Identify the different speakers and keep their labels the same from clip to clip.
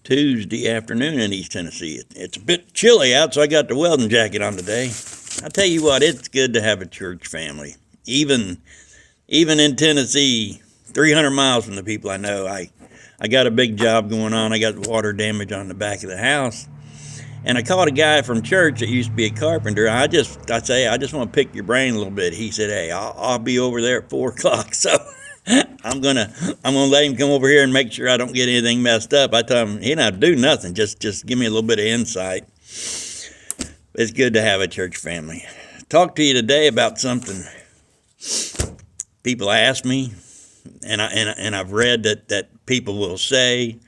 Speaker 1: Tuesday afternoon in East Tennessee. It's a bit chilly out, so I got the welding jacket on today. I tell you what, it's good to have a church family. Even in Tennessee, 300 miles from the people I know, I got a big job going on. I got water damage on the back of the house. And I called a guy from church that used to be a carpenter. I say, I just want to pick your brain a little bit. He said, hey, I'll be over there at 4 o'clock. So I'm gonna let him come over here and make sure I don't get anything messed up. I told him he didn't have to do nothing. Just give me a little bit of insight. It's good to have a church family. Talk to you today about something people ask me, and I've read that people will say,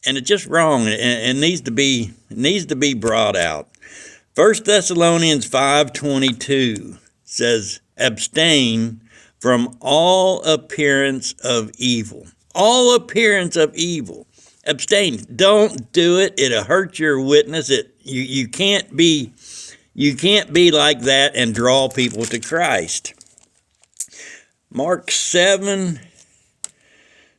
Speaker 1: and it's just wrong. It needs to be brought out. 1 Thessalonians 5:22 says, abstain from all appearance of evil. All appearance of evil. Abstain. Don't do it. It'll hurt your witness. You can't be like that and draw people to Christ. Mark 7,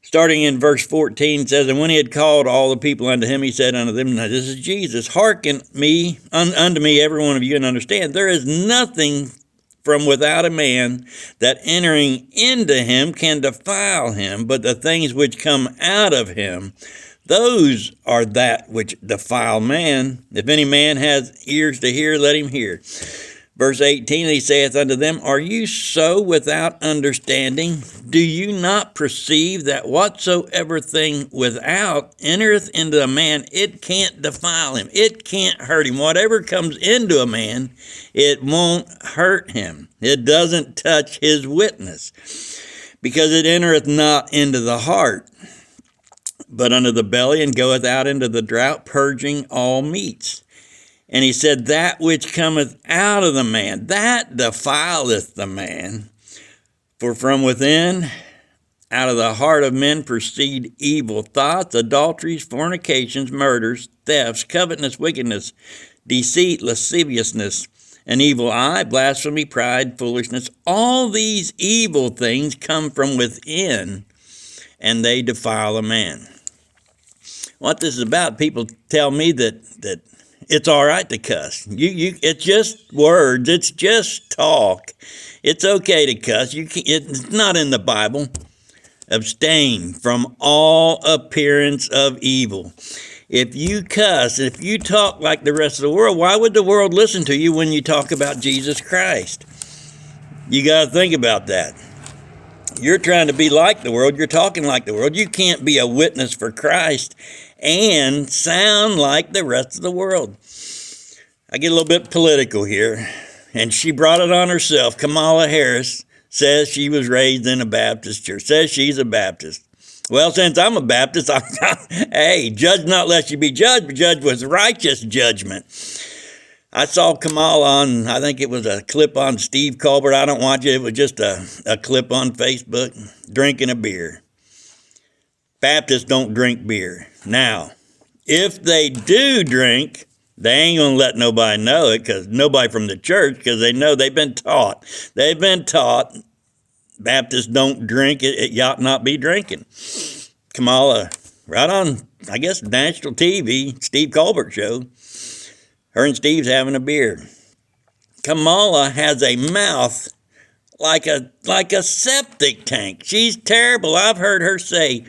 Speaker 1: starting in verse 14, says, and when he had called all the people unto him, he said unto them, now this is Jesus, hearken unto me, every one of you, and understand, there is nothing from without a man that entering into him can defile him, but the things which come out of him, those are that which defile man. If any man has ears to hear, let him hear. Verse 18, he saith unto them, are you so without understanding? Do you not perceive that whatsoever thing without entereth into a man, it can't defile him. It can't hurt him. Whatever comes into a man, it won't hurt him. It doesn't touch his witness, because it entereth not into the heart, but unto the belly, and goeth out into the drought, purging all meats. And he said, that which cometh out of the man, that defileth the man. For from within, out of the heart of men proceed evil thoughts, adulteries, fornications, murders, thefts, covetousness, wickedness, deceit, lasciviousness, an evil eye, blasphemy, pride, foolishness. All these evil things come from within, and they defile a man. What this is about, people tell me that it's all right to cuss. It's just words. It's just talk. It's okay to cuss. It's not in the Bible. Abstain from all appearance of evil. If you cuss, if you talk like the rest of the world, why would the world listen to you when you talk about Jesus Christ? You got to think about that. You're trying to be like the world. You're talking like the world. You can't be a witness for Christ and sound like the rest of the world. I get a little bit political here, and she brought it on herself. Kamala Harris says she was raised in a Baptist church, says she's a Baptist. Well, since I'm a Baptist, hey, judge not lest you be judged, but judge with righteous judgment. I saw Kamala on, I think it was a clip on Steve Colbert. I don't watch it. It was just a clip on Facebook, drinking a beer. Baptists don't drink beer. Now, if they do drink, they ain't going to let nobody know it, because nobody from the church, because they know they've been taught. They've been taught Baptists don't drink. It ought not be drinking. Kamala, right on, I guess, national TV, Steve Colbert show, her and Steve's having a beer. Kamala has a mouth like a septic tank. She's terrible. I've heard her say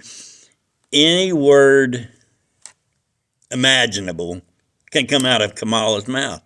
Speaker 1: any word imaginable can come out of Kamala's mouth.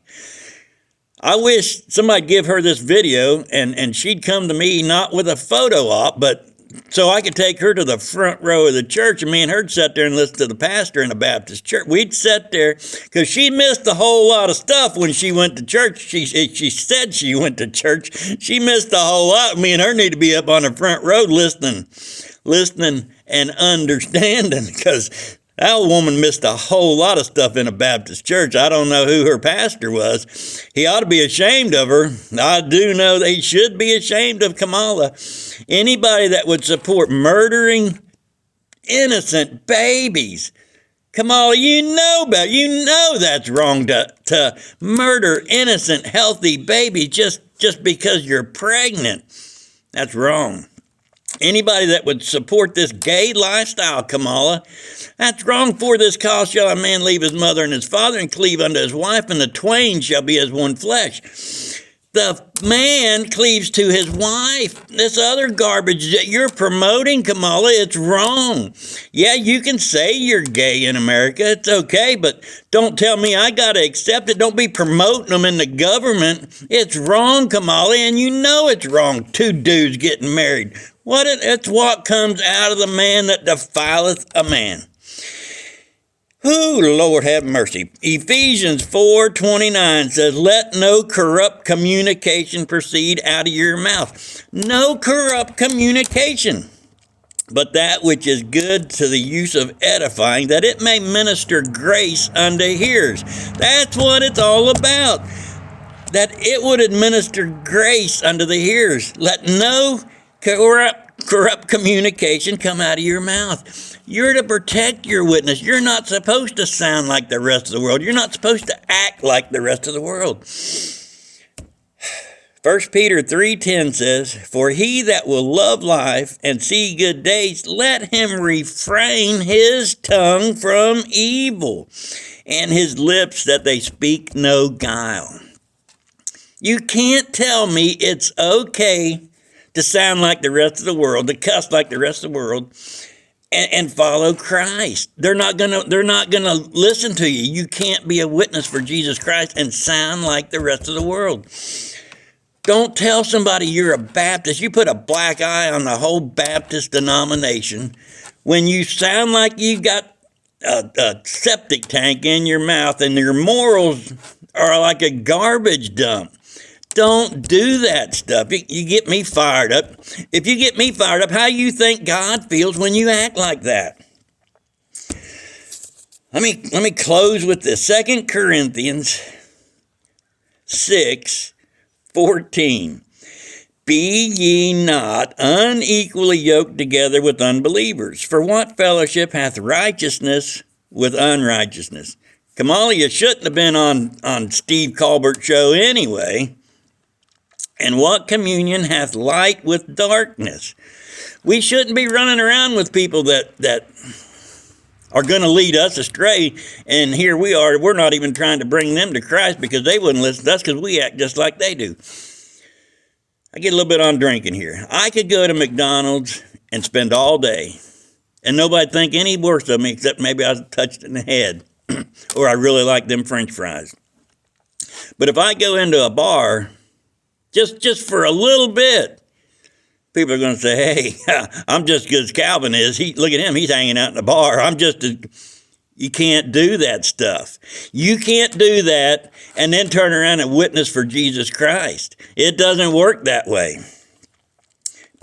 Speaker 1: I wish somebody'd give her this video and she'd come to me, not with a photo op, but so I could take her to the front row of the church, and me and her'd sit there and listen to the pastor in a Baptist church. We'd sit there, because she missed a whole lot of stuff when she went to church. She said she went to church. She missed a whole lot. Me and her need to be up on the front row listening and understanding, because that woman missed a whole lot of stuff in a Baptist church. I don't know who her pastor was. He ought to be ashamed of her. I do know that he should be ashamed of Kamala. Anybody that would support murdering innocent babies. Kamala, you know that's wrong to murder innocent, healthy babies just because you're pregnant. That's wrong. Anybody that would support this gay lifestyle, Kamala, that's wrong. For this cause shall a man leave his mother and his father and cleave unto his wife, and the twain shall be as one flesh. The man cleaves to his wife. This other garbage that you're promoting, Kamala, it's wrong. Yeah, you can say you're gay in America. It's okay, but don't tell me I got to accept it. Don't be promoting them in the government. It's wrong, Kamala, and you know it's wrong. Two dudes getting married. It's what comes out of the man that defileth a man. Ooh, Lord have mercy. Ephesians 4:29 says, let no corrupt communication proceed out of your mouth. No corrupt communication, but that which is good to the use of edifying, that it may minister grace unto hearers. That's what it's all about. That it would administer grace unto the hearers. Let no corrupt communication come out of your mouth. You're to protect your witness. You're not supposed to sound like the rest of the world. You're not supposed to act like the rest of the world. 1 Peter 3:10 says, for he that will love life and see good days, let him refrain his tongue from evil, and his lips that they speak no guile. You can't tell me it's okay to sound like the rest of the world, to cuss like the rest of the world, and follow Christ. They're not gonna listen to you. You can't be a witness for Jesus Christ and sound like the rest of the world. Don't tell somebody you're a Baptist. You put a black eye on the whole Baptist denomination when you sound like you got a septic tank in your mouth and your morals are like a garbage dump. Don't do that stuff. You get me fired up. If you get me fired up, how you think God feels when you act like that? Let me close with this. 2 Corinthians 6:14. Be ye not unequally yoked together with unbelievers. For what fellowship hath righteousness with unrighteousness? Kamala, you shouldn't have been on Steve Colbert's show anyway. And what communion hath light with darkness? We shouldn't be running around with people that are going to lead us astray. And here we are, we're not even trying to bring them to Christ because they wouldn't listen to us because we act just like they do. I get a little bit on drinking here. I could go to McDonald's and spend all day and nobody think any worse of me except maybe I was touched in the head or I really like them French fries. But if I go into a bar just for a little bit, people are going to say, hey, I'm just as good as Calvin is. Look at him. He's hanging out in the bar. You can't do that stuff. You can't do that and then turn around and witness for Jesus Christ. It doesn't work that way.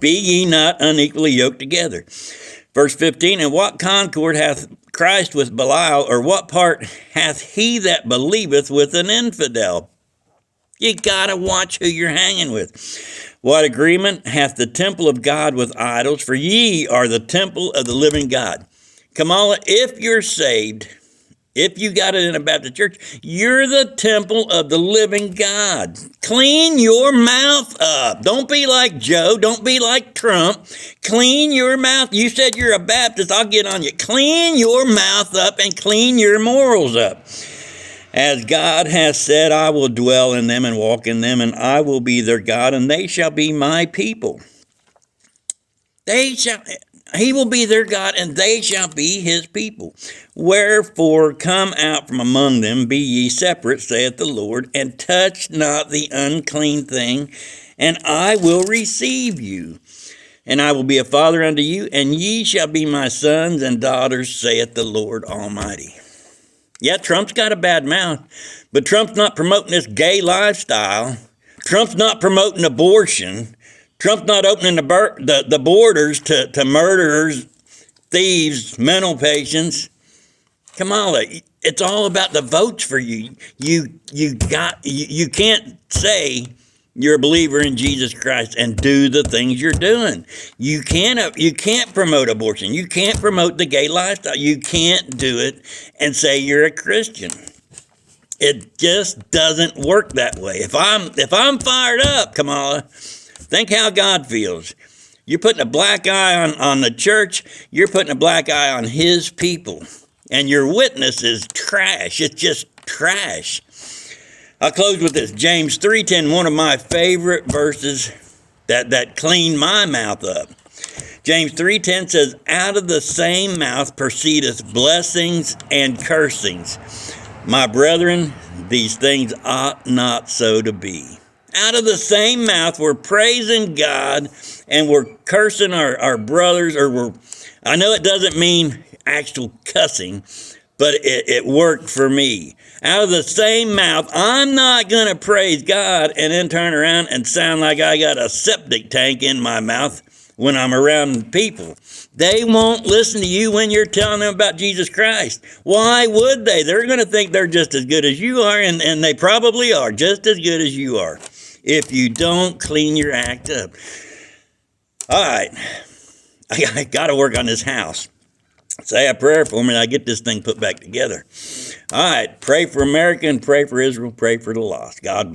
Speaker 1: Be ye not unequally yoked together. Verse 15, and what concord hath Christ with Belial, or what part hath he that believeth with an infidel? You gotta watch who you're hanging with. What agreement hath the temple of God with idols? For ye are the temple of the living God. Kamala, if you're saved, if you got it in a Baptist church, you're the temple of the living God. Clean your mouth up. Don't be like Joe. Don't be like Trump. Clean your mouth. You said you're a Baptist. I'll get on you. Clean your mouth up and clean your morals up. As God has said, I will dwell in them and walk in them, and I will be their God, and they shall be my people. He will be their God, and they shall be his people. Wherefore come out from among them, be ye separate, saith the Lord, and touch not the unclean thing, and I will receive you. And I will be a father unto you, and ye shall be my sons and daughters, saith the Lord Almighty. Yeah, Trump's got a bad mouth, but Trump's not promoting this gay lifestyle. Trump's not promoting abortion. Trump's not opening the borders to murderers, thieves, mental patients. Kamala, it's all about the votes for you. You can't say you're a believer in Jesus Christ and do the things you're doing. You can't promote abortion. You can't promote the gay lifestyle. You can't do it and say you're a Christian. It just doesn't work that way. If I'm fired up, Kamala, think how God feels. You're putting a black eye on the church. You're putting a black eye on his people. And your witness is trash. It's just trash. I'll close with this. James 3:10, one of my favorite verses that cleaned my mouth up. James 3:10 says, out of the same mouth proceedeth blessings and cursings. My brethren, these things ought not so to be. Out of the same mouth, we're praising God and we're cursing our brothers, I know it doesn't mean actual cussing, but it worked for me. Out of the same mouth, I'm not going to praise God and then turn around and sound like I got a septic tank in my mouth when I'm around people. They won't listen to you when you're telling them about Jesus Christ. Why would they? They're going to think they're just as good as you are, and they probably are just as good as you are if you don't clean your act up. All right, I got to work on this house. Say a prayer for me and I get this thing put back together. All right, pray for America and pray for Israel, pray for the lost. God bless.